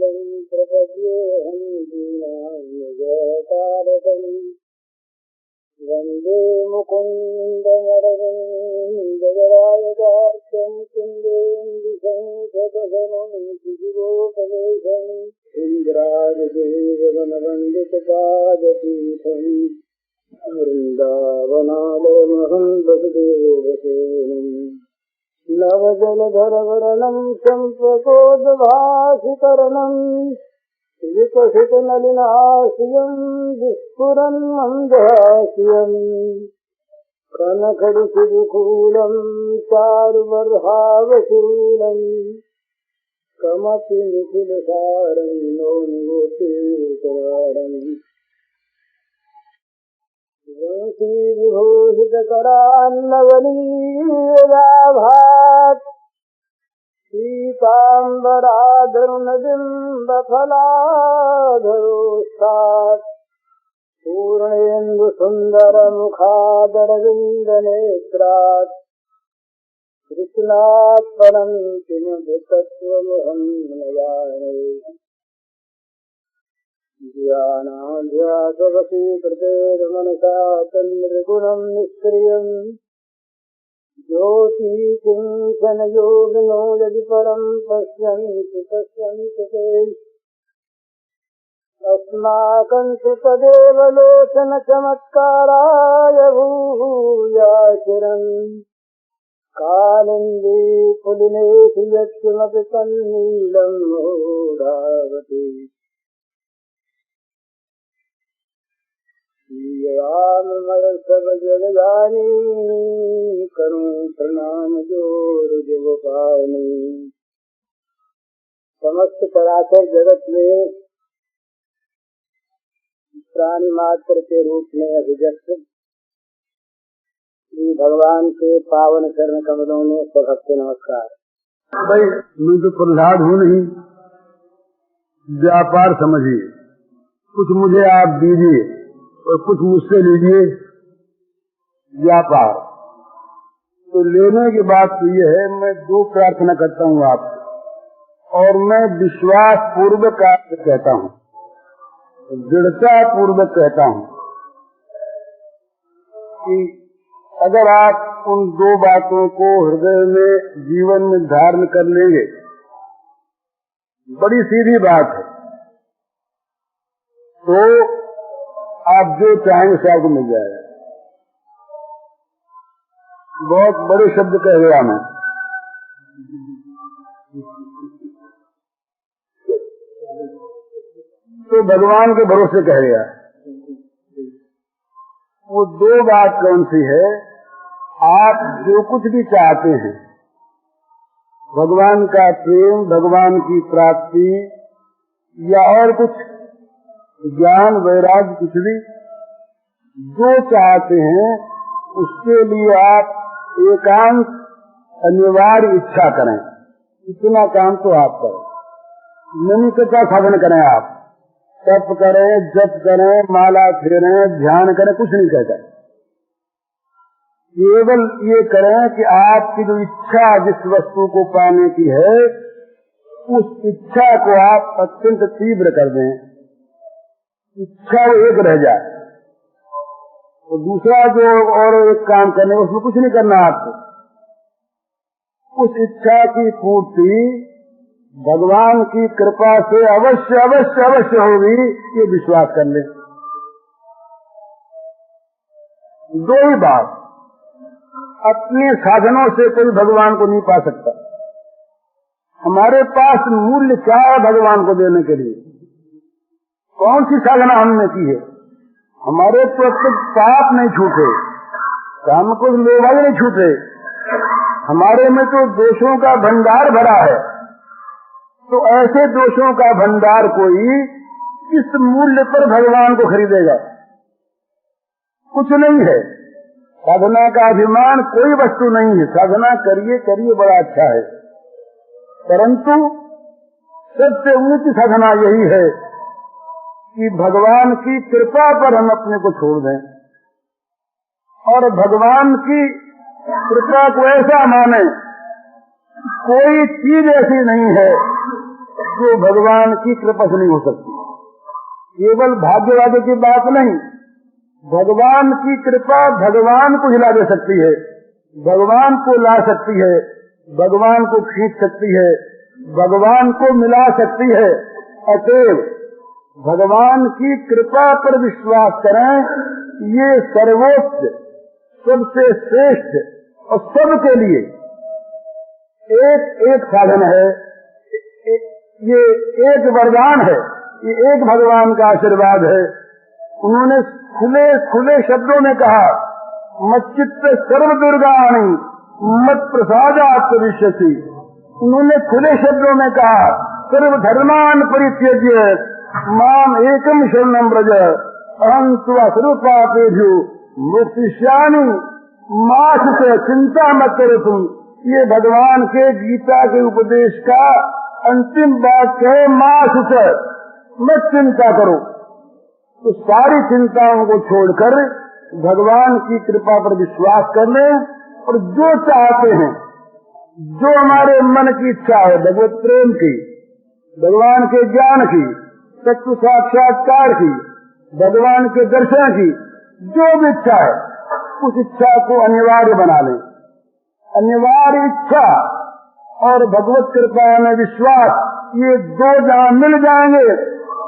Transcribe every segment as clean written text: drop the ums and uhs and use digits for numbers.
मूलम प्रपद्येऽहं दीनान्यजतारकम् वन्दे मुकुन्दमरविन्ददरायदार्शं कुन्देन्दुशङ्खपदमं सुजिरोपवेशम् इन्द्रादिदेववनवन्दितपादपीठम् वृन्दावनालयमहं वसुदेवसेनम् नवजलधरवर्णं सम्प्रकोदभासिकरणम् विकसितनलिनाशियं विस्फुरन् मन्दहास्यम् कनकरुचिदुकूलं चारुबर्हावशूलम् कमपि निखिलसारं नोन्मोतीकवारम् वंशीविभूषितकरान्नवनीलाभात् पीताम्बराधरुणबिम्बफलाधरोष्ठात् पूर्णेन्दुसुन्दरमुखादरविन्दनेत्रात् कृष्णात् परं किमपि तत्त्वमहं न जाने ज्ञानाध्यासवशीकृतेर्मनसा तन्निर्गुणं निष्क्रियम् ज्योतिकिंचनयोगिनो यदि परं पश्यन्ति ते अस्माकं तु तदेव लोचनचमत्काराय भूयाचिरम् कालिन्दी पुलिनेषु यत्किमपि तन्नीलं मूढावति सब जगजानी करूं प्रणाम जोर जगपानी। समस्त चराचर जगत में प्राणी मात्र के रूप में अभिव्यक्त श्री भगवान के पावन चरण कमलों में स्वभक्ति नमस्कार। भाई मैं तो प्रहलाद हूँ नहीं, व्यापार समझिए, कुछ मुझे आप दीजिए और कुछ मुझसे लीजिए, व्यापार। तो लेने की बात तो ये है, मैं दो प्रार्थना करता हूँ आपसे, और मैं विश्वास पूर्वक आपसे कहता हूँ, दृढ़ता पूर्वक कहता हूँ कि अगर आप उन दो बातों को हृदय में जीवन में धारण कर लेंगे, बड़ी सीधी बात है, तो आप जो चाहेंगे से आपको मिल जाएगा। बहुत बड़े शब्द कह गया मैं। तो भगवान के भरोसे कह गया। वो दो बात कौन सी है? आप जो कुछ भी चाहते हैं, भगवान का प्रेम, भगवान की प्राप्ति या और कुछ ज्ञान वैराग्य, कुछ भी जो चाहते हैं उसके लिए आप एकांत अनिवार्य इच्छा करें। इतना काम तो आप करें, निमित्त का साधन करें, आप तप करें, जप करें, माला फेरें, ध्यान करें, कुछ नहीं कहता। केवल ये करें कि आपकी जो इच्छा जिस वस्तु को पाने की है, उस इच्छा को आप अत्यंत तीव्र कर दें, इच्छा एक रह जाए। तो दूसरा जो और एक काम करने, उसमें कुछ नहीं करना आपको। उस इच्छा की पूर्ति भगवान की कृपा से अवश्य अवश्य अवश्य होगी, ये विश्वास कर ले। दो ही बात, अपने साधनों से कोई भगवान को नहीं पा सकता। हमारे पास मूल्य क्या है भगवान को देने के लिए? कौन सी साधना हमने की है? हमारे तो पाप नहीं छूटे, काम को लोभा नहीं छूटे, हमारे में तो दोषों का भंडार भरा है। तो ऐसे दोषों का भंडार कोई किस मूल्य पर भगवान को खरीदेगा? कुछ नहीं है। साधना का अभिमान कोई वस्तु नहीं है। साधना करिए करिए, बड़ा अच्छा है, परंतु सबसे ऊंची साधना यही है कि भगवान की कृपा पर हम अपने को छोड़ दें और भगवान की कृपा को ऐसा माने, कोई चीज ऐसी नहीं है जो भगवान की कृपा से नहीं हो सकती। केवल भाग्यवादी की बात नहीं, भगवान की कृपा भगवान को हिला दे सकती है, भगवान को ला सकती है, भगवान को खींच सकती है, भगवान को मिला सकती है। अतएव भगवान की कृपा पर विश्वास करें, ये सर्वोच्च, सबसे श्रेष्ठ और सबके लिए एक साधन है, ये एक वरदान है, ये एक भगवान का आशीर्वाद है। उन्होंने खुले खुले शब्दों में कहा, मच्चित्त सर्व दुर्गाणी मत प्रसादात् विश्यसि। उन्होंने खुले शब्दों में कहा, सर्व धर्मान परित्यज्य माम एकम शरणं व्रज अहं त्वा सर्वपापेभ्यो मोक्षयिष्यामि मा शुच चिंता मत करो तुम। ये भगवान के गीता के उपदेश का अंतिम वाक्य है, मा शुच, मत चिंता करो। तो सारी चिंताओं को छोड़कर भगवान की कृपा पर विश्वास करने और जो चाहते हैं, जो हमारे मन की इच्छा है, भगवत प्रेम की, भगवान के ज्ञान की, तत्व साक्षात्कार की, भगवान के दर्शन की, जो भी इच्छा है उस इच्छा को अनिवार्य बना लें। अनिवार्य इच्छा और भगवत कृपा में विश्वास, ये दो जहां मिल जाएंगे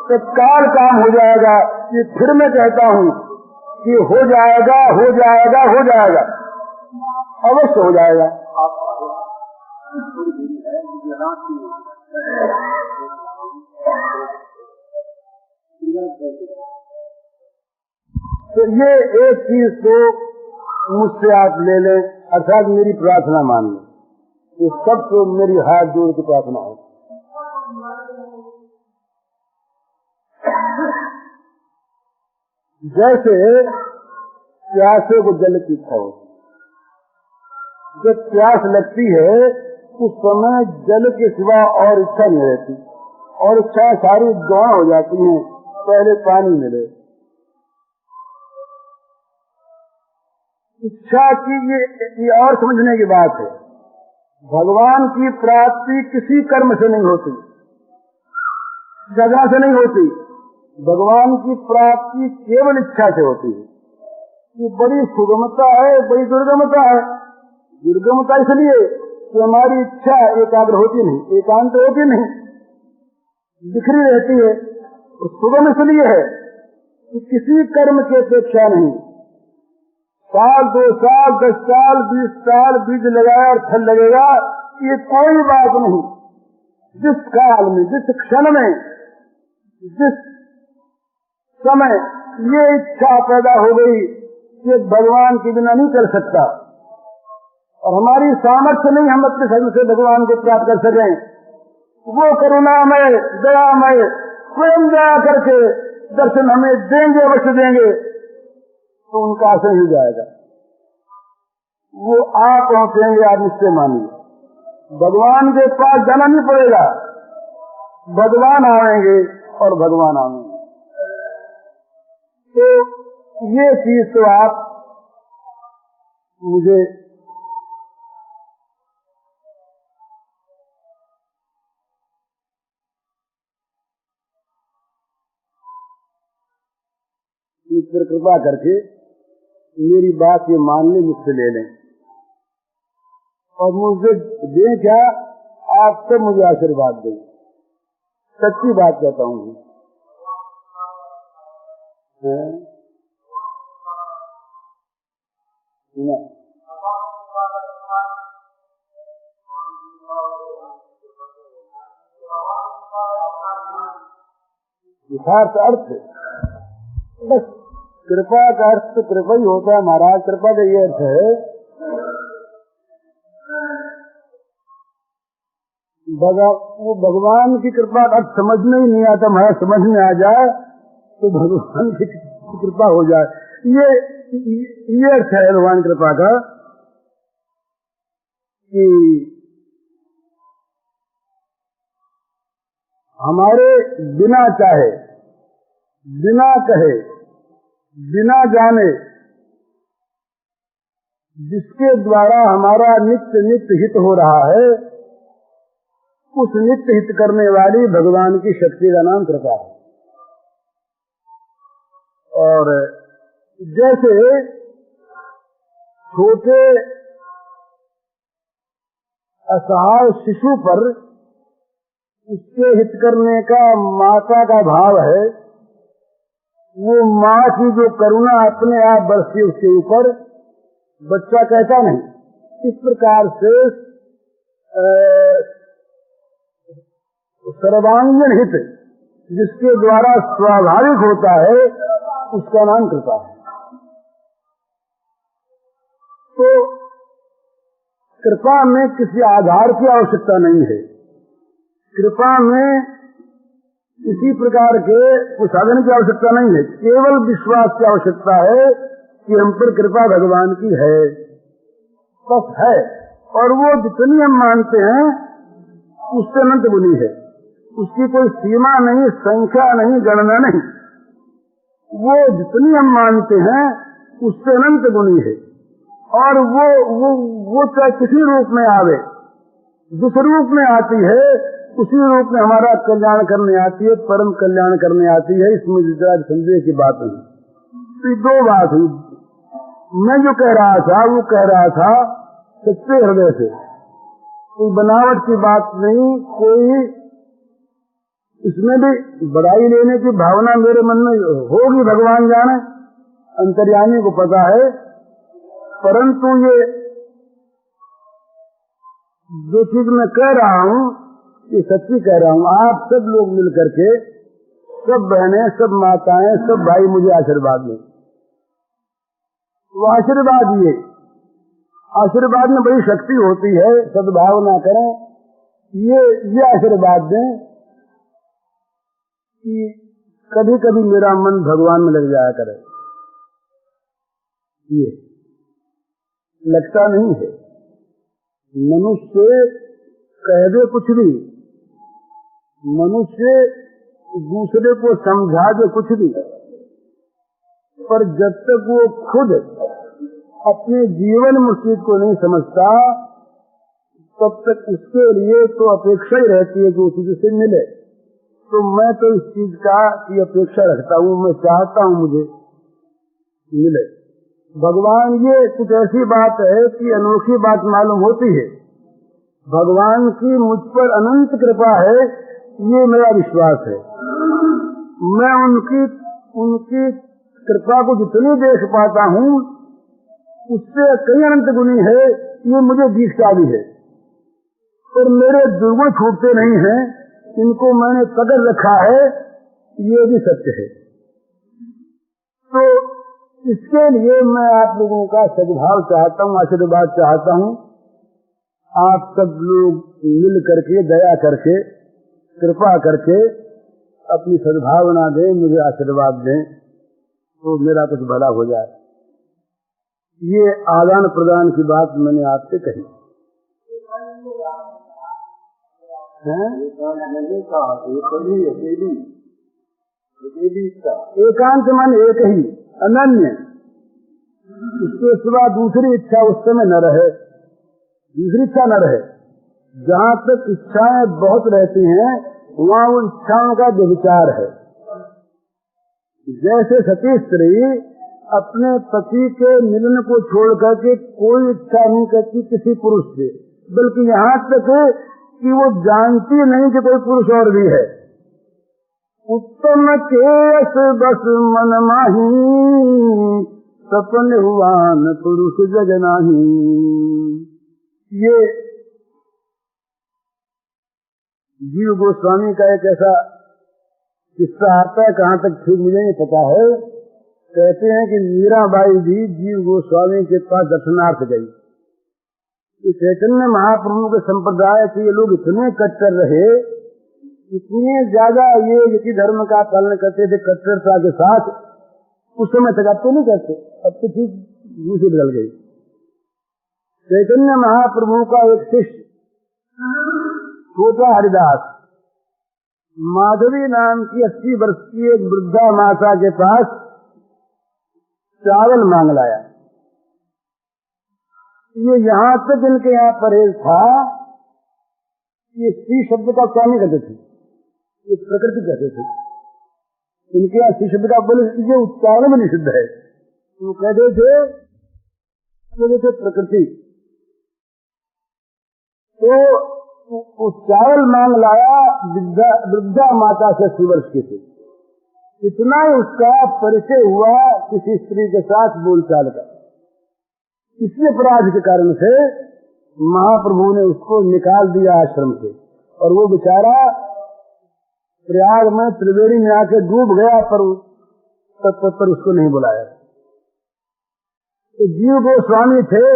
तत्काल काम हो जाएगा। ये फिर मैं कहता हूँ कि हो जाएगा, हो जाएगा, हो जाएगा, अवश्य हो जाएगा। तो ये एक चीज तो मुझसे आप ले लें, अर्थात मेरी प्रार्थना मान लें। ये सब तो मेरी हाथ जोड़ की प्रार्थना है। जैसे प्यासे को जल की इच्छा होती, जब प्यास लगती है उस समय जल के सिवा और इच्छा नहीं रहती, और इच्छा सारी गौण हो जाती हैं, पहले पानी मिले। इच्छा की ये और समझने की बात है। भगवान की प्राप्ति किसी कर्म से नहीं होती, जगह से नहीं होती। भगवान की प्राप्ति केवल इच्छा से होती है। ये बड़ी सुगमता है, बड़ी दुर्गमता है। दुर्गमता इसलिए कि हमारी इच्छा एकाग्र होती नहीं, एकांत होती नहीं, बिखरी रहती है। तो सुगम इसलिए है कि किसी कर्म की अपेक्षा नहीं। साल, 2 साल, 10 साल, 20 साल बीज लगाया और फल लगेगा, ये कोई बात नहीं। जिस काल में, जिस क्षण में, जिस समय ये इच्छा पैदा हो गई कि भगवान के बिना नहीं कर सकता, और हमारी सामर्थ्य नहीं हम अपने शरीर से भगवान को प्राप्त कर सकें, वो करुणामय, दयामय स्वयं दया करके दर्शन हमें देंगे, अवश्य देंगे, तो उनका आसन ही जाएगा। वो आप पहुंचेंगे, आप निश्चय मानिए। भगवान के पास जाना नहीं पड़ेगा, भगवान आएंगे और भगवान आएंगे। तो ये चीज तो आप मुझे इस पर कृपा करके मेरी बात ये मान ले, मुझसे ले लें, और मुझे दें क्या, आप सब मुझे आशीर्वाद दें। सच्ची बात कहता हूँ। यथार्थ अर्थ बस कृपा का अर्थ तो कृपा ही होता है महाराज। कृपा का ये अर्थ है, वो भगवान की कृपा का अर्थ समझ में ही नहीं आता। महाराज समझ में आ जाए तो भगवान की कृपा हो जाए। ये अर्थ है भगवान कृपा का कि हमारे बिना चाहे, बिना कहे, बिना जाने, जिसके द्वारा हमारा नित्य नित्य हित हो रहा है, उस नित्य हित करने वाली भगवान की शक्ति का नाम कृपा है। और जैसे छोटे असहाय शिशु पर उसके हित करने का माता का भाव है, वो माँ की जो करुणा अपने आप बरसती उसके ऊपर, बच्चा कहता नहीं। इस प्रकार से सर्वांगीण हित जिसके द्वारा स्वाभाविक होता है उसका नाम कृपा है। तो कृपा में किसी आधार की आवश्यकता नहीं है। कृपा में किसी प्रकार के साधन की आवश्यकता नहीं है। केवल विश्वास की आवश्यकता है कि हम पर कृपा भगवान की है, बस है। और वो जितनी हम मानते हैं उससे अनंत गुनी है, उसकी कोई सीमा नहीं, संख्या नहीं, गणना नहीं। वो जितनी हम मानते हैं उससे अनंत गुनी है। और वो चाहे किसी रूप में आवे, जिस रूप में आती है उसी रूप में हमारा कल्याण करने आती है, परम कल्याण करने आती है। इसमें जरा संदेह की बात नहीं। तो दो बात हुई। मैं जो कह रहा था वो कह रहा था सच्चे हृदय से, कोई बनावट की बात नहीं, कोई इसमें भी बड़ाई लेने की भावना मेरे मन में होगी, भगवान जाने, अंतर्यामी को पता है। परंतु ये जो चीज मैं कह रहा हूँ ये सच्ची कह रहा हूँ। आप सब लोग मिलकर के, सब बहनें, सब माताएं, सब भाई मुझे आशीर्वाद दें। वो आशीर्वाद में बड़ी शक्ति होती है। सद्भावना करें, ये आशीर्वाद दें कि कभी कभी मेरा मन भगवान में लग जाया करे। ये लगता नहीं है। मनुष्य कह दे कुछ भी, मनुष्य दूसरे को समझा दे कुछ भी, पर जब तक वो खुद अपने जीवन में उस चीज को नहीं समझता तब तक उसके लिए तो अपेक्षा ही रहती है कि उस चीज से मिले। तो मैं तो इस चीज की अपेक्षा रखता हूँ, मैं चाहता हूँ मुझे मिले। भगवान, ये कुछ ऐसी बात है कि अनोखी बात मालूम होती है। भगवान की मुझ पर अनंत कृपा है, ये मेरा विश्वास है। मैं उनकी कृपा को जितनी देख पाता हूँ उससे कई अनंत गुनी है, ये मुझे दीक्षा भी है। पर मेरे दुर्गुण छूटते नहीं हैं, इनको मैंने पकड़ रखा है, ये भी सत्य है। तो इसके लिए मैं आप लोगों का सद्भाव चाहता हूँ, आशीर्वाद चाहता हूँ। आप सब लोग मिल करके, दया करके, कृपा करके अपनी सद्भावना दें, मुझे आशीर्वाद दें, तो मेरा कुछ भला हो जाए। ये आदान प्रदान की बात मैंने आपसे कही है। एकांत मन एक ही, अनन्य, उसके सिवा दूसरी इच्छा उस समय न रहे, दूसरी इच्छा न रहे। जहाँ तक इच्छाएं बहुत रहती हैं वहाँ उन इच्छाओं का व्यभिचार है। जैसे सती स्त्री अपने पति के मिलन को छोड़ करके कोई इच्छा नहीं करती किसी पुरुष से, बल्कि यहाँ तक कि वो जानती नहीं कि कोई पुरुष और भी है। उत्तम केस बस मन माही, सपन हुआन पुरुष जग नाही। ये जीव गोस्वामी का एक ऐसा किस्सा आता है, कहाँ तक ठीक मुझे नहीं पता है। कहते हैं कि मीराबाई भी जीव गोस्वामी के पास दर्शनार्थ गई। चैतन्य महाप्रभु के संप्रदाय के ये लोग इतने कट्टर रहे, इतने ज्यादा ये यति धर्म का पालन करते थे कट्टरता के साथ। उस समय तक अब तो नहीं करते, अब तो ठीक दूसरी बदल गई। चैतन्य महाप्रभु का एक शिष्य छोटा हरिदास माधवी नाम की 80 वर्ष की एक वृद्धा माता के पास चावल मांग लाया। ये यहाँ तक इनके यहाँ परहेज था ये स्त्री शब्द का क्या नहीं कहते थे, ये प्रकृति कहते थे। इनके यहाँ स्त्री शब्द का बोले ये उच्चारण में निषिद्ध है, वो कहते थे प्रकृति। तो उच्चारण मांग लाया वृद्धा माता से 80 वर्ष के थे। इतना ही उसका परिचय हुआ किसी स्त्री के साथ बोलचाल का। इसी अपराध के कारण से महाप्रभु ने उसको निकाल दिया आश्रम से, और वो बेचारा प्रयाग में त्रिवेणी में आके डूब गया, पर उसको नहीं बुलाया। तो जीव गोस्वामी थे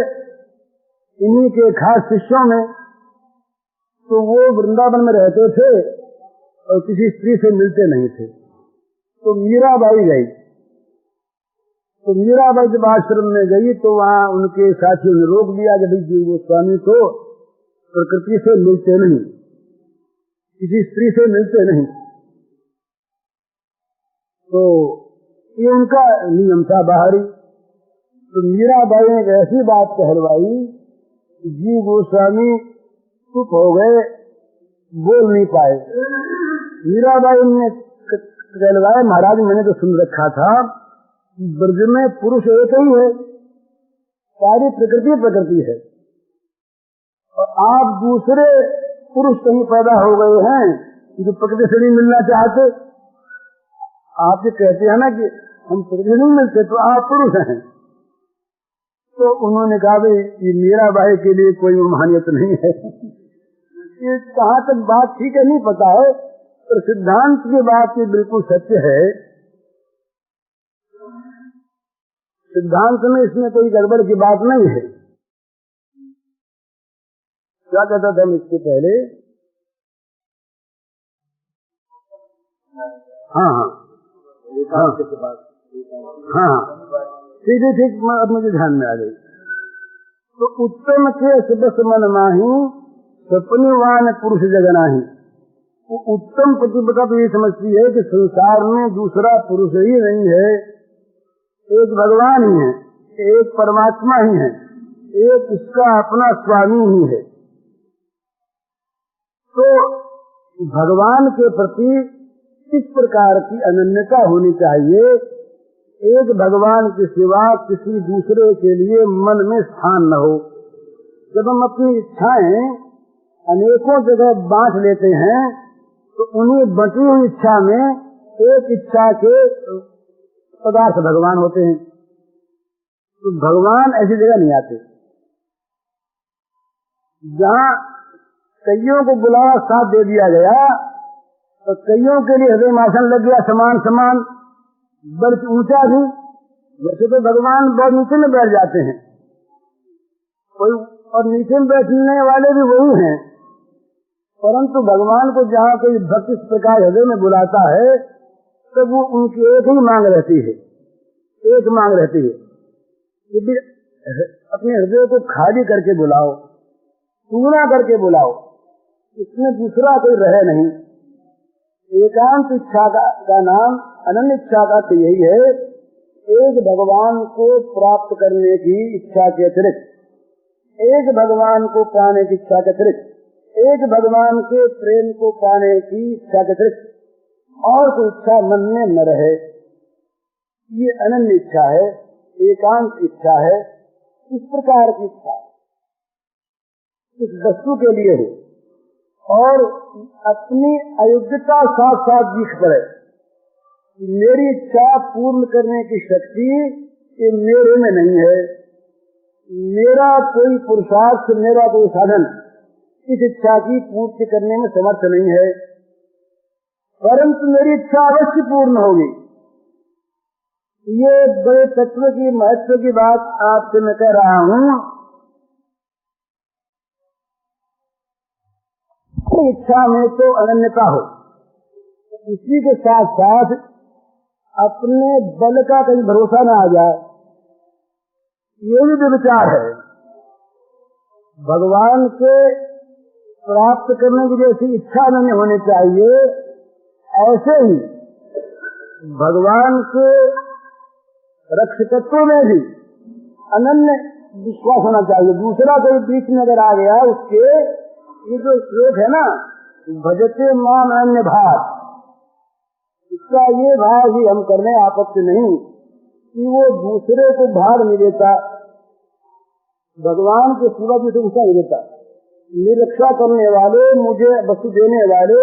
इन्हीं के खास शिष्यों में, तो वो वृंदावन में रहते थे और किसी स्त्री से मिलते नहीं थे। तो मीराबाई गई, तो मीराबाई जब आश्रम में गई तो वहाँ उनके साथियों ने रोक दिया कि भाई जीव गोस्वामी तो प्रकृति से मिलते नहीं, किसी स्त्री से मिलते नहीं। तो ये उनका नियम था बाहरी। तो मीराबाई ने एक ऐसी बात कहलवाई, जीव गोस्वामी चुप हो गए, बोल नहीं पाए। मीराबाई ने कहलवाया, महाराज मैंने तो सुन रखा था ब्रज में पुरुष एक ही है, सारी प्रकृति है, और आप दूसरे पुरुष कहीं पैदा हो गए हैं जो प्रकृति से नहीं मिलना चाहते। आप ये कहते हैं ना कि हम प्रकृति नहीं मिलते, तो आप पुरुष हैं। तो उन्होंने कहा भाई ये मीराबाई के लिए कोई मान्यत नहीं है। ये कहाँ तक बात ठीक है नहीं पता है, पर सिद्धांत की बात ये बिल्कुल सत्य है। सिद्धांत में इसमें कोई गड़बड़ की बात नहीं है। क्या कहता था हम इसके पहले? हाँ, ठीक, अब मुझे ध्यान में आ गई। तो उत्तम के सुबस मन माही सपनिवान पुरुष जगनाही। उत्तम प्रतिपदा तो ये समझती है कि संसार में दूसरा पुरुष ही नहीं है, एक भगवान ही है, एक परमात्मा ही है, एक इसका अपना स्वामी ही है। तो भगवान के प्रति किस प्रकार की अनन्यता होनी चाहिए, एक भगवान के सिवा किसी दूसरे के लिए मन में स्थान न हो। जब हम अपनी इच्छाएं अनेकों जगह बांट लेते हैं तो उन्हीं बटी हुई इच्छा में एक इच्छा के पदार्थ भगवान होते हैं। तो भगवान ऐसी जगह नहीं आते जहाँ कईयों को बुलावा साथ दे दिया गया और कईयों के लिए हृदय आसन लग गया समान बल्कि ऊंचा भी। वैसे तो भगवान बहुत नीचे में बैठ जाते हैं, कोई और नीचे में बैठने वाले भी वही हैं, परंतु भगवान को जहाँ कोई भक्त इस प्रकार हृदय में बुलाता है तो वो उनकी एक ही मांग रहती है, एक मांग रहती है कि अपने हृदय को खाली करके बुलाओ, पूरा करके बुलाओ, इसमें दूसरा कोई रहे नहीं। एकांत इच्छा का नाम अनन्य इच्छा का तो यही है, एक भगवान को प्राप्त करने की इच्छा के अतिरिक्त, एक भगवान को पाने की इच्छा के अतिरिक्त, एक भगवान के प्रेम को पाने की इच्छा के अतिरिक्त और कोई इच्छा मन में न रहे। ये अनन्य इच्छा है, एकांत इच्छा है। इस प्रकार की इच्छा इस वस्तु के लिए हो और अपनी अयोग्यता साथ साथ दिख पड़े। मेरी इच्छा पूर्ण करने की शक्ति ये मेरे में नहीं है, मेरा कोई पुरुषार्थ, मेरा कोई साधन इस इच्छा की पूर्ति करने में समर्थ नहीं है, परंतु मेरी इच्छा अवश्य पूर्ण होगी। ये बड़े तत्व की महत्व की बात आपसे मैं कह रहा हूँ। इच्छा में तो अनन्यता हो, इसी के साथ साथ अपने बल का कहीं भरोसा न आ जाए, ये भी विचार है। भगवान के प्राप्त करने की जैसी इच्छा नहीं होनी चाहिए, ऐसे ही भगवान के रक्षकत्व में भी अनन्य विश्वास होना चाहिए। दूसरा कोई बीच में अगर आ गया उसके ये जो श्लोक है ना, भजते माम अन्य भाव, इसका ये भाव ही हम करने आपत्ति नहीं कि वो दूसरे को भाग नहीं देता, भगवान के सिवा दूसरे को नहीं देता। मेरी रक्षा करने वाले, मुझे वस्तु देने वाले,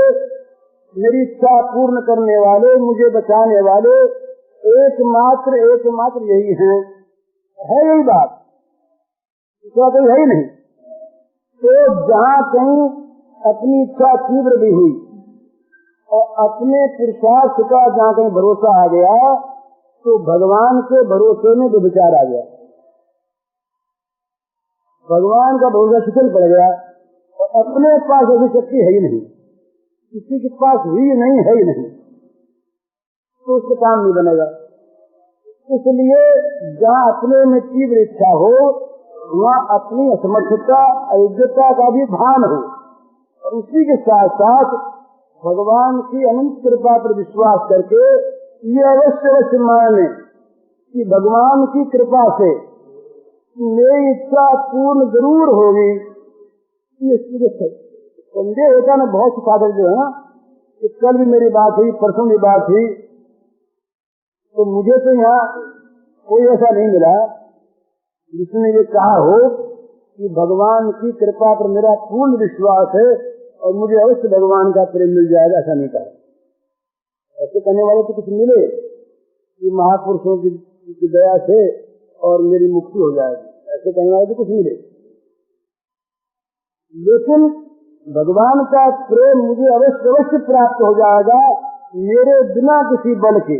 मेरी इच्छा पूर्ण करने वाले, मुझे बचाने वाले एकमात्र यही है यही बात, इसका कोई है ही नहीं। तो जहाँ कहीं अपनी इच्छा तीव्र भी हुई और अपने पुरुषार्थ का जहाँ कहीं भरोसा आ गया, तो भगवान के भरोसे में भी विचार आ गया, भगवान का भरोसा शिथिल पड़ गया और अपने पास ऐसी शक्ति है ही नहीं, किसी के पास हुई नहीं, है ही नहीं, तो उसका काम नहीं बनेगा। इसलिए जहाँ अपने में तीव्र इच्छा हो, वहाँ अपनी असमर्थता, अयोग्यता का भी भान हो, और उसी के साथ साथ भगवान की अनंत कृपा पर विश्वास करके ये अवश्य माने कि भगवान की कृपा से मेरी इच्छा पूर्ण जरूर होगी। ये संदेह होता ना, बहुत से साधक जो है ना, कल भी मेरी बात हुई, परसों भी बात हुई, तो मुझे तो यहाँ कोई ऐसा नहीं मिला जिसने ये कहा हो कि भगवान की कृपा पर मेरा पूर्ण विश्वास है और मुझे अवश्य भगवान का प्रेम मिल जाएगा, ऐसा नहीं कहा। ऐसे कहने वाले तो कुछ मिले कि महापुरुषों की दया से और मेरी मुक्ति हो जाएगी, ऐसे कहने वाले तो कुछ मिले। लेकिन भगवान का प्रेम मुझे अवश्य प्राप्त हो जाएगा मेरे बिना किसी बल के।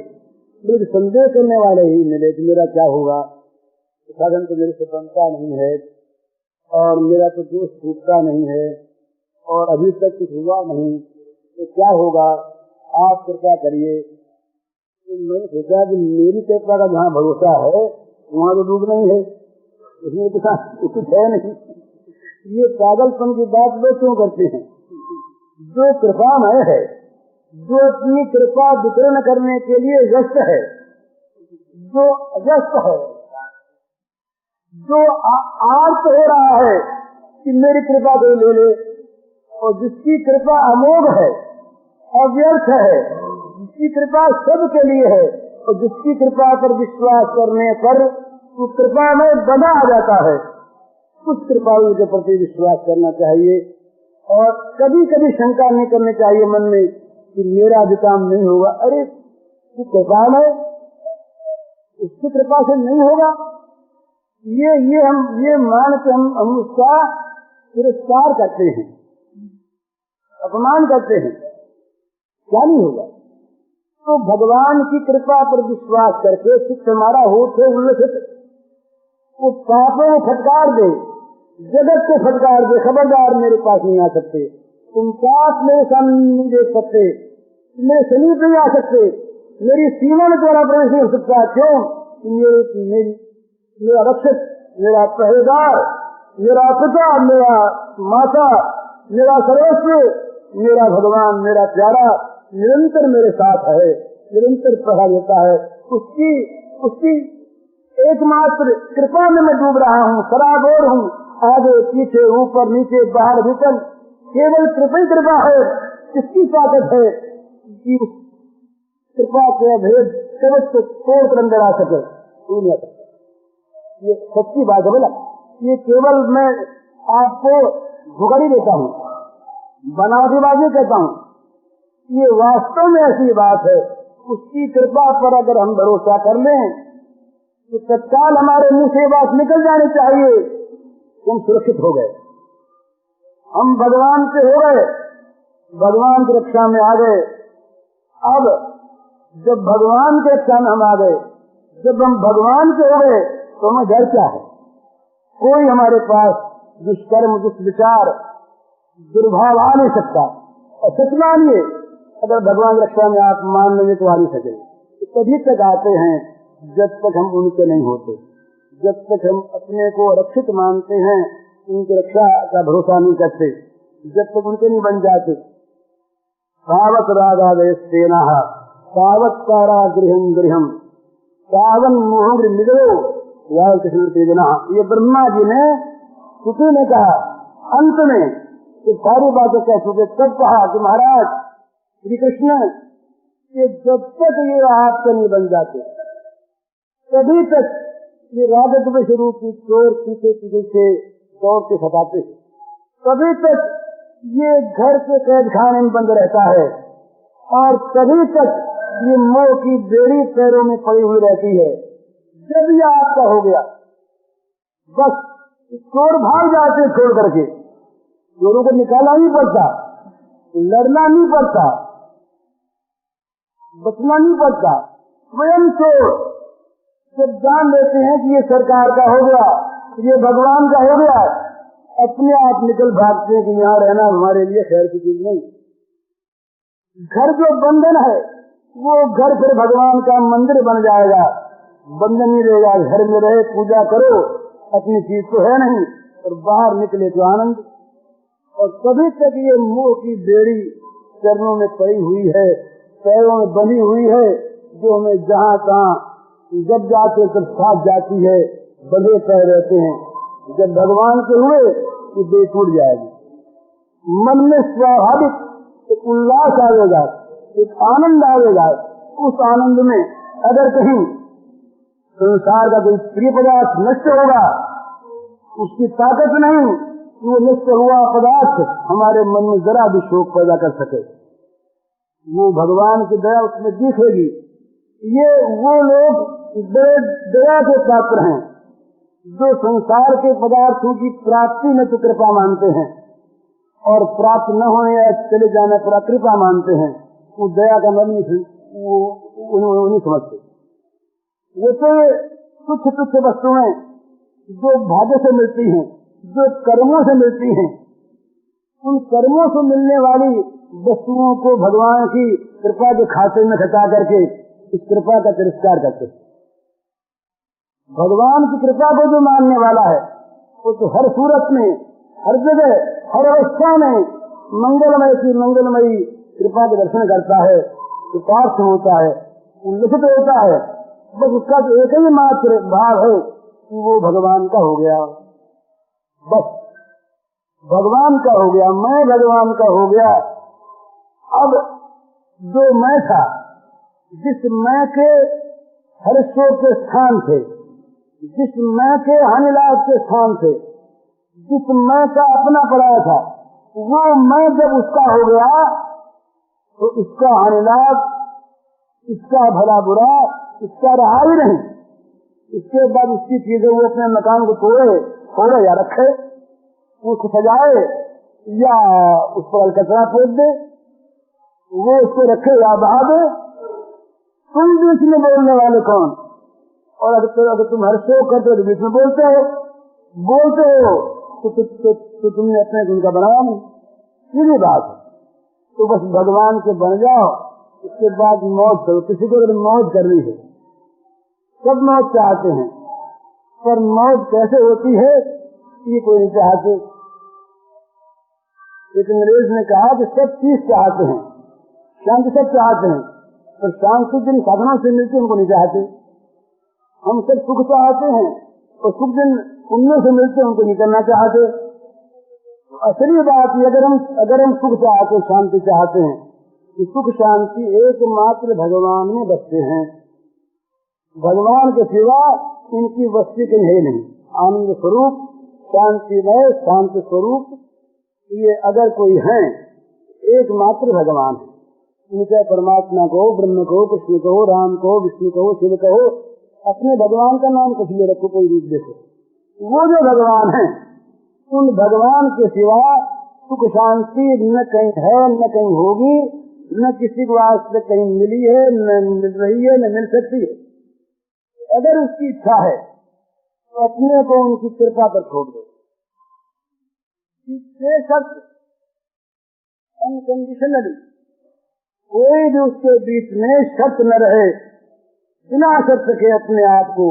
मुझे संदेह करने वाले ही मिले कि मेरा क्या होगा, साधन तो मेरे से बनता नहीं है और मेरा तो दोष छूटता नहीं है और अभी तक कुछ हुआ नहीं, तो क्या होगा, आप कृपा करिए। तो मैंने सोचा कि मेरी कृपा का जहाँ भरोसा है वहाँ तो डूब नहीं है, उसमें तो कुछ है नहीं। ये पागलपन की बात लोग क्यों करते हैं? जो कृपामय है, जो अपनी कृपा वितरण करने के लिए व्यस्त है, जो अव्यस्त है, जो आर्त हो रहा है कि मेरी कृपा को ले ले, और जिसकी कृपा अमोघ है, अव्यर्थ है, जिसकी कृपा सबके लिए है और जिसकी कृपा पर विश्वास करने पर वो कृपा में बना आ जाता है, उस कृपालु के प्रति विश्वास करना चाहिए। और कभी कभी शंका नहीं करनी चाहिए मन में कि मेरा भी काम नहीं होगा। अरे वो कृपा है, उसकी कृपा से नहीं होगा, ये मान के हम उसका तिरस्कार करते हैं, अपमान करते हैं, क्या नहीं होगा। तो भगवान की कृपा पर विश्वास करके चित्त हमारा होठ है उल्लसित, वो पापों को फटकार दे, जगत को फटकार दे, खबरदार मेरे पास नहीं आ सकते, तुम पाप मेरे सामने नहीं देख सकते, मेरे समीप नहीं आ सकते, मेरी सीमा में तुम्हारा प्रवेश नहीं हो सकता। क्यों? मेरा रक्षक, मेरा पहरेदार, मेरा पिता, मेरा माता, मेरा सर्वस्व, मेरा भगवान, मेरा प्यारा निरंतर मेरे साथ है, निरंतर पढ़ा देता है। उसकी एकमात्र कृपा में मैं डूब रहा हूँ, सराबोर हूँ, आगे पीछे ऊपर नीचे बाहर भीतर केवल कृपा ही कृपा है। किसकी ताकत है कि कृपा के अभेद कवच को तोड़ कर अंदर आ सके? ये सच्ची बात है। बोला ये केवल मैं आपको भुगड़ी देता हूँ, बनावटी बात नहीं कहता हूँ, ये वास्तव में ऐसी बात है। उसकी कृपा पर अगर हम भरोसा कर लें तो तत्काल हमारे मुंह से बात निकल जानी चाहिए, हम सुरक्षित हो गए, हम भगवान से हो गए, भगवान की रक्षा में आ गए। अब जब भगवान के रक्षा में हम आ गए, जब हम भगवान के हो गए, तो हमें डर क्या है? कोई हमारे पास दुष्कर्म, दुष्विचार, दुर्भाव आ नहीं सकता। और सच मानिए, अगर भगवान रक्षा में आप मान लेंगे तो आ नहीं सके। तभी तक आते हैं जब तक हम उनके नहीं होते, जब तक हम अपने को रक्षित मानते हैं, उनकी रक्षा का भरोसा नहीं करते, जब तक उनके नहीं बन जाते। तावत रागादय सेना तावत कारा गृहम गृहम सावन मोहर निगलो कृष्ण तेजना। ये ब्रह्मा जी ने, किसी ने कहा अंत में तो सारी बातें कह चुके। तब कहा कि महाराज श्री कृष्ण, ये जब तक ये आपसे नहीं बन जाते तभी तक ये रागद्वेष स्वरूप की चोर पीछे पीछे से दौड़ के सताते, तभी तक ये घर के कैद खाने में बंद रहता है और तभी तक ये मोह की बेड़ी पैरों में पड़ी हुई रहती है। जब ये आपका हो गया बस चोर भाग जाते छोड़ करके, चोरों को निकालना नहीं पड़ता, लड़ना नहीं पड़ता, बचना नहीं पड़ता। स्वयं चोर जब जान लेते हैं कि ये सरकार का हो गया, ये भगवान का हो गया, अपने आप निकल भागते हैं कि यहाँ रहना हमारे लिए खैर की चीज नहीं। घर जो बंधन है वो घर फिर भगवान का मंदिर बन जाएगा, बंधन नहीं रहेगा। घर में रहे, पूजा करो, अपनी चीज तो है नहीं, और बाहर निकले तो आनंद। और तभी तक ये मोह की बेड़ी चरणों में पड़ी हुई है, पैरों में बंधी हुई है, जो हमें जहाँ तहाँ जब जाते तब साथ जाती है, बंधे पैर रहते हैं। जब भगवान के हुए कि बेड़ी टूट जाएगी, मन में स्वाभाविक एक उल्लास आएगा, एक आनंद आएगा। उस आनंद में अगर कहीं संसार का कोई प्रिय पदार्थ नष्ट होगा, उसकी ताकत नहीं कि वो नष्ट हुआ पदार्थ हमारे मन में जरा भी शोक पैदा कर सके। वो भगवान की दया उसमें दिखेगी। ये वो लोग दया के पात्र हैं जो संसार के पदार्थों की प्राप्ति में तो कृपा मानते हैं और प्राप्त न होने या चले जाने पर कृपा मानते हैं। वो दया का मन नहीं समझते। वो तो तुच्छ तुच्छ वस्तुएं जो भाग्य से मिलती हैं, जो कर्मों से मिलती हैं, उन कर्मों से मिलने वाली वस्तुओं को भगवान की कृपा के खाते में खटा करके इस कृपा का तिरस्कार करते। भगवान की कृपा को जो मानने वाला है वो तो हर सूरत में, हर जगह, हर अवस्था में मंगलमय की मंगलमयी कृपा के दर्शन करता है, कृपार्थ होता है, उल्लसित होता है। बस उसका तो एक ही मात्र भाव है कि वो भगवान का हो गया, बस भगवान का हो गया, मैं भगवान का हो गया। अब जो मैं था, जिस मैं के हर्षों के स्थान थे, जिस मैं के हानिलाभ के स्थान थे, जिस मैं का अपना पड़ाया था, वो मैं जब उसका हो गया तो इसका हानिलाभ, इसका भला बुरा, इसका रहा ही नहीं। इसके बाद उसकी चीजें वो अपने मकान को तोड़े या रखे, उसको सजाए या उस पर कचरा पोत दे, वो उसको रखे या बहा दे। तुम बीच में बोलने वाले कौन? और अगर तुम हर शो करते हो तो बीच में बोलते हो तो तुमने अपने गुण का बनाया नहीं। सीधी बात है। तो बस भगवान के बन जाओ, उसके बाद मौज करो। किसी को अगर मौज करनी है, सब मौज चाहते हैं, पर मौज कैसे होती है ये कोई नहीं चाहते। एक अंग्रेज ने कहा कि सब चीज चाहते हैं, शांति सब चाहते हैं, पर शांति जिन साधनों से मिलती उनको नहीं चाहते। हम सब सुख चाहते हैं और सुख जिन पुण्यों से मिलते उनको नहीं करना चाहते। असली बात ये, अगर हम सुख चाहते, शांति चाहते हैं, तो सुख शांति एकमात्र भगवान में बसते हैं। भगवान के सिवा इनकी वस्ती कहीं है नहीं। आनंद स्वरूप, शांतिमय, शांत स्वरूप, ये अगर कोई है एकमात्र भगवान है। चाहे परमात्मा को, ब्रह्म को, कृष्ण को, राम को, विष्णु को, शिव को, अपने भगवान का नाम कुछ ले रखो, कोई रूप देखो। वो जो भगवान है, उन भगवान के सिवा सुख शांति न कहीं है, न कहीं होगी, न किसी को आज तक कहीं मिली है, न मिल रही है, न मिल सकती है। अगर उसकी इच्छा है तो अपने को उनकी कृपा पर छोड़ दो। अनकंडीशनली कोई भी उसके बीच में शर्त न रहे, बिना शर्त के अपने आप को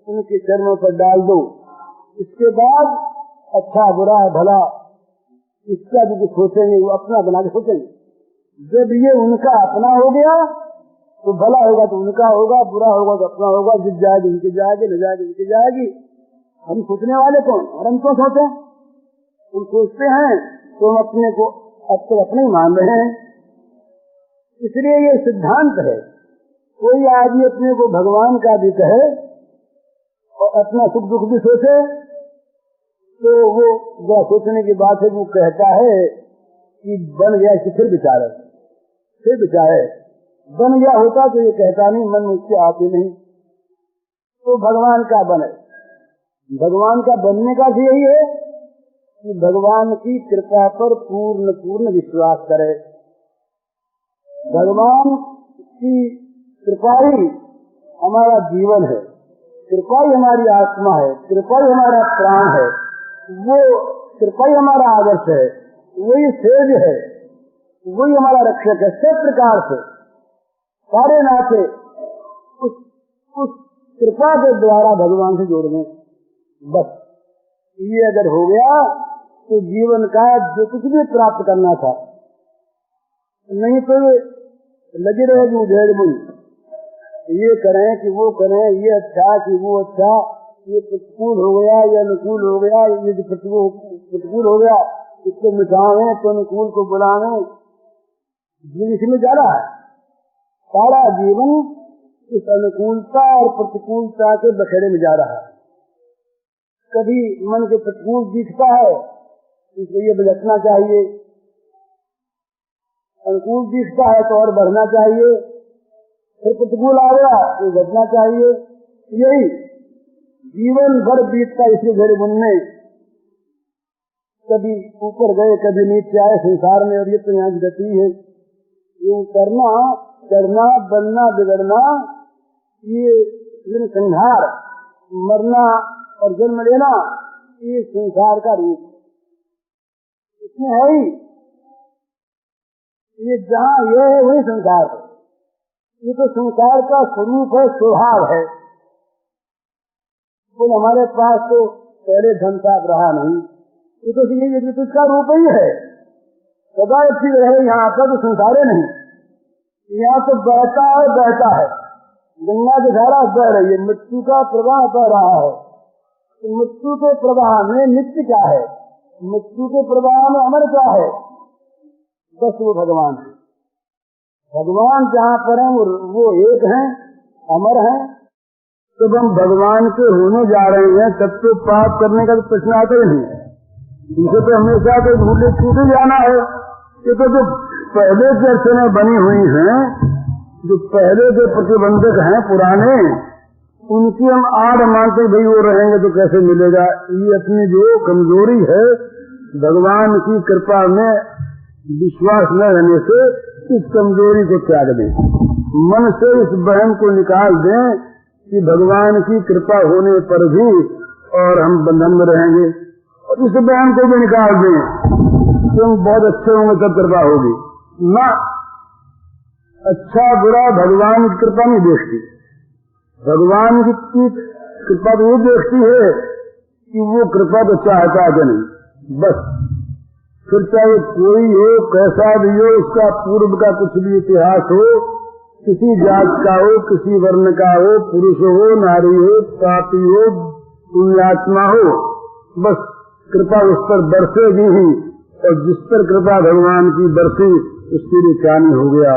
उनके चरणों पर डाल दो। इसके बाद अच्छा बुरा भला इसका भी कुछ सोचेंगे, वो अपना बना के सोचेंगे। जब ये उनका अपना हो गया तो भला होगा तो उनका होगा, बुरा होगा तो अपना होगा, जित जाएगी उनकी जाएगी, न जाएगी उनकी जाएगी। हम सोचने वाले कौन? और हम क्यों सोचे? हम सोचते हैं तो हम अपने को अब तक अपने ही मान रहे हैं। इसलिए ये सिद्धांत है, कोई आदमी अपने को भगवान का भी कहे और अपना सुख दुख भी सोचे तो वो जरा सोचने की बात है, वो कहता है कि बन गया कि फिर विचारे बन गया होता तो ये कहता नहीं, मन मुझसे आती नहीं। तो भगवान का बने, भगवान का बनने का भी यही है कि भगवान की कृपा पर पूर्ण विश्वास करे। भगवान की कृपा ही हमारा जीवन है, कृपा ही हमारी आत्मा है, कृपा ही हमारा प्राण है, वो कृपा ही हमारा आदर्श है, वही सेज है, वही हमारा रक्षक है। सब प्रकार से सारे नाते उस कृपा के द्वारा भगवान से जोड़ने, बस ये अगर हो गया तो जीवन का जो कुछ भी प्राप्त करना था, नहीं तो लगे रहेगी उधेड़ मुई, ये करें कि वो करें, ये अच्छा कि वो अच्छा, ये प्रतिकूल हो गया, ये अनुकूल हो गया, ये जो प्रतिकूल हो गया इसको मिटावे तो अनुकूल को बुलावे, इसमें जा रहा है। सारा जीवन इस अनुकूलता और प्रतिकूलता के बखेड़े में जा रहा है। कभी मन के प्रतिकूल दिखता है इसलिए बचना चाहिए, अनुकूल दिखता है तो और बढ़ना चाहिए, फिर प्रतिकूल आ गया तो घटना चाहिए। यही जीवन भर बीतता इसी घेरे बुनने, कभी ऊपर गए कभी नीचे आए संसार में, और ये तो यहाँ की गति है। ये करना चढ़ना बनना बिगड़ना, ये संहार, मरना और जन्म लेना, ये संसार का रूप इसमें है ही। ये जहाँ ये है वही संसार है, ये तो संसार का स्वरूप है, स्वभाव है। तो हमारे पास तो पहले धन साथ रहा नहीं, ये तो ये उसका रूप ही है, सदा अच्छी रहे। यहाँ पर तो संसार नहीं, यहाँ तो बहता है, गंगा की धारा बह रही है, मृत्यु का प्रवाह बह रहा है। तो मृत्यु के प्रवाह में नित्य क्या है, मृत्यु के प्रवाह में अमर क्या है, बस वो भगवान है। भगवान जहाँ पर है वो एक हैं, अमर हैं। जब हम भगवान के होने जा रहे हैं तब तो पाप करने का तो प्रश्न आता ही नहीं है, इसे तो हमेशा तो भूले छूटे जाना है। ये तो जो पहले की अड़चनें बनी हुई हैं, जो पहले के प्रतिबंधक हैं पुराने, उनकी हम आड़ मानते भाई वो रहेंगे तो कैसे मिलेगा। ये अपनी जो कमजोरी है भगवान की कृपा में विश्वास न रहने से इस कमजोरी को त्याग दें, मन से इस बहम को निकाल दें कि भगवान की कृपा होने पर भी और हम बंधन में रहेंगे, और इस बहम को भी निकाल दें कि हम बहुत अच्छे होंगे तब कृपा होगी ना। अच्छा बुरा भगवान की कृपा नहीं देखती, भगवान की कृपा तो ये देखती है कि वो कृपा तो चाहता है कि नहीं, बस। फिर चाहे कोई हो, कैसा भी हो, उसका पूर्व का कुछ भी इतिहास हो, किसी जात का हो, किसी वर्ण का हो, पुरुष हो, नारी हो, पापी हो, पुण्यात्मा हो, बस कृपा उस पर बरसेगी ही, और जिस पर कृपा भगवान की बरसी उसके लिए क्या नहीं हो गया।